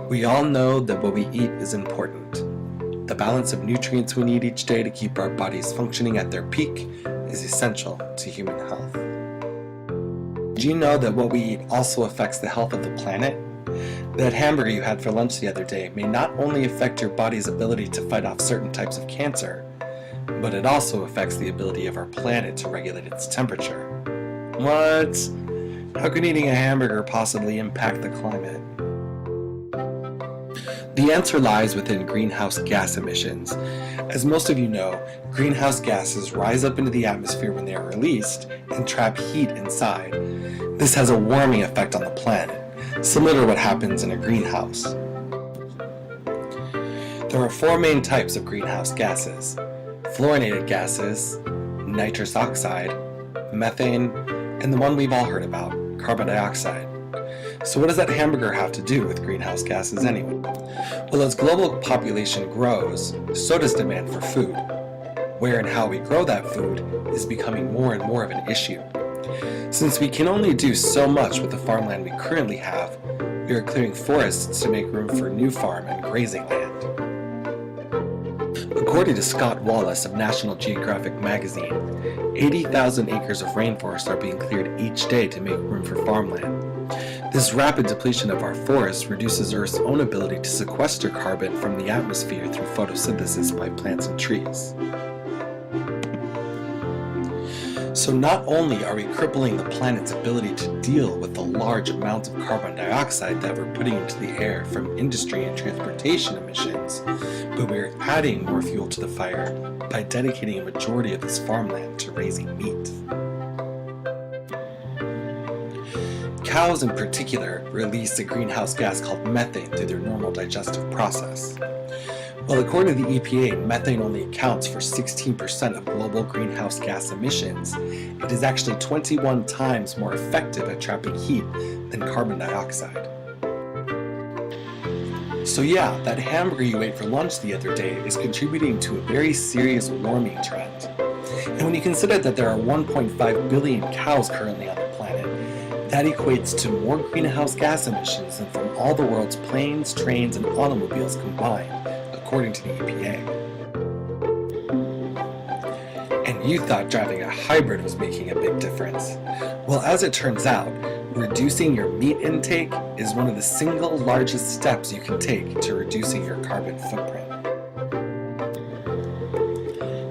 We all know that what we eat is important. The balance of nutrients we need each day to keep our bodies functioning at their peak is essential to human health. Do you know that what we eat also affects the health of the planet? That hamburger you had for lunch the other day may not only affect your body's ability to fight off certain types of cancer, but it also affects the ability of our planet to regulate its temperature. What? How can eating a hamburger possibly impact the climate? The answer lies within greenhouse gas emissions. As most of you know, greenhouse gases rise up into the atmosphere when they are released and trap heat inside. This has a warming effect on the planet, similar to what happens in a greenhouse. There are four main types of greenhouse gases: fluorinated gases, nitrous oxide, methane, and the one we've all heard about, carbon dioxide. So what does that hamburger have to do with greenhouse gases anyway? Well, as global population grows, so does demand for food. Where and how we grow that food is becoming more and more of an issue. Since we can only do so much with the farmland we currently have, we are clearing forests to make room for new farm and grazing land. According to Scott Wallace of National Geographic magazine, 80,000 acres of rainforest are being cleared each day to make room for farmland. This rapid depletion of our forests reduces Earth's own ability to sequester carbon from the atmosphere through photosynthesis by plants and trees. So not only are we crippling the planet's ability to deal with the large amounts of carbon dioxide that we're putting into the air from industry and transportation emissions, but we're adding more fuel to the fire by dedicating a majority of this farmland to raising meat. Cows in particular release a greenhouse gas called methane through their normal digestive process. Well, according to the EPA, methane only accounts for 16% of global greenhouse gas emissions. It is actually 21 times more effective at trapping heat than carbon dioxide. So yeah, that hamburger you ate for lunch the other day is contributing to a very serious warming trend. And when you consider that there are 1.5 billion cows currently on the planet, that equates to more greenhouse gas emissions than from all the world's planes, trains, and automobiles combined, according to the EPA. And you thought driving a hybrid was making a big difference. Well, as it turns out, reducing your meat intake is one of the single largest steps you can take to reducing your carbon footprint.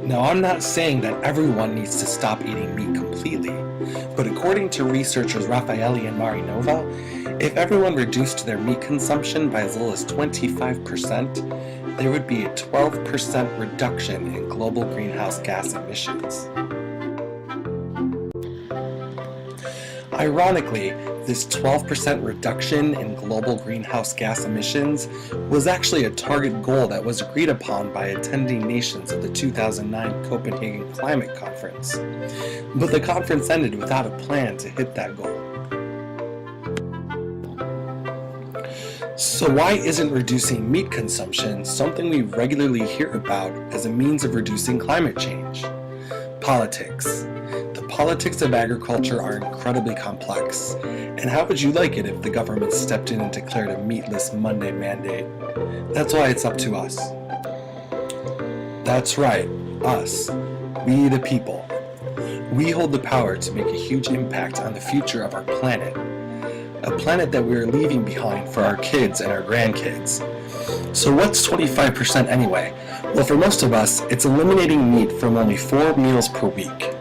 Now, I'm not saying that everyone needs to stop eating meat completely, but according to researchers Raffaelli and Marinova, if everyone reduced their meat consumption by as little as 25%, there would be a 12% reduction in global greenhouse gas emissions. Ironically, this 12% reduction in global greenhouse gas emissions was actually a target goal that was agreed upon by attending nations of the 2009 Copenhagen Climate Conference. But the conference ended without a plan to hit that goal. So why isn't reducing meat consumption something we regularly hear about as a means of reducing climate change? Politics. The politics of agriculture are incredibly complex, and how would you like it if the government stepped in and declared a meatless Monday mandate? That's why it's up to us. That's right, us. We the people. We hold the power to make a huge impact on the future of our planet. A planet that we are leaving behind for our kids and our grandkids. So what's 25% anyway? Well, for most of us, it's eliminating meat from only 4 meals per week.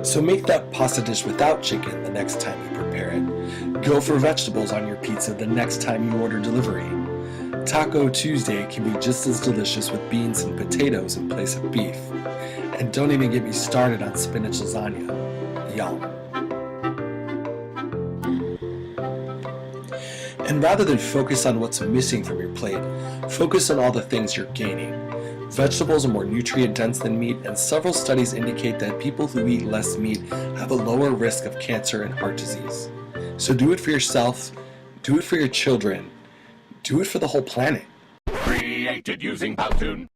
So make that pasta dish without chicken the next time you prepare it. Go for vegetables on your pizza the next time you order delivery. Taco Tuesday can be just as delicious with beans and potatoes in place of beef. And don't even get me started on spinach lasagna. Yum. And rather than focus on what's missing from your plate, focus on all the things you're gaining. Vegetables are more nutrient dense than meat, and several studies indicate that people who eat less meat have a lower risk of cancer and heart disease. So do it for yourself, do it for your children, do it for the whole planet. Created using Powtoon.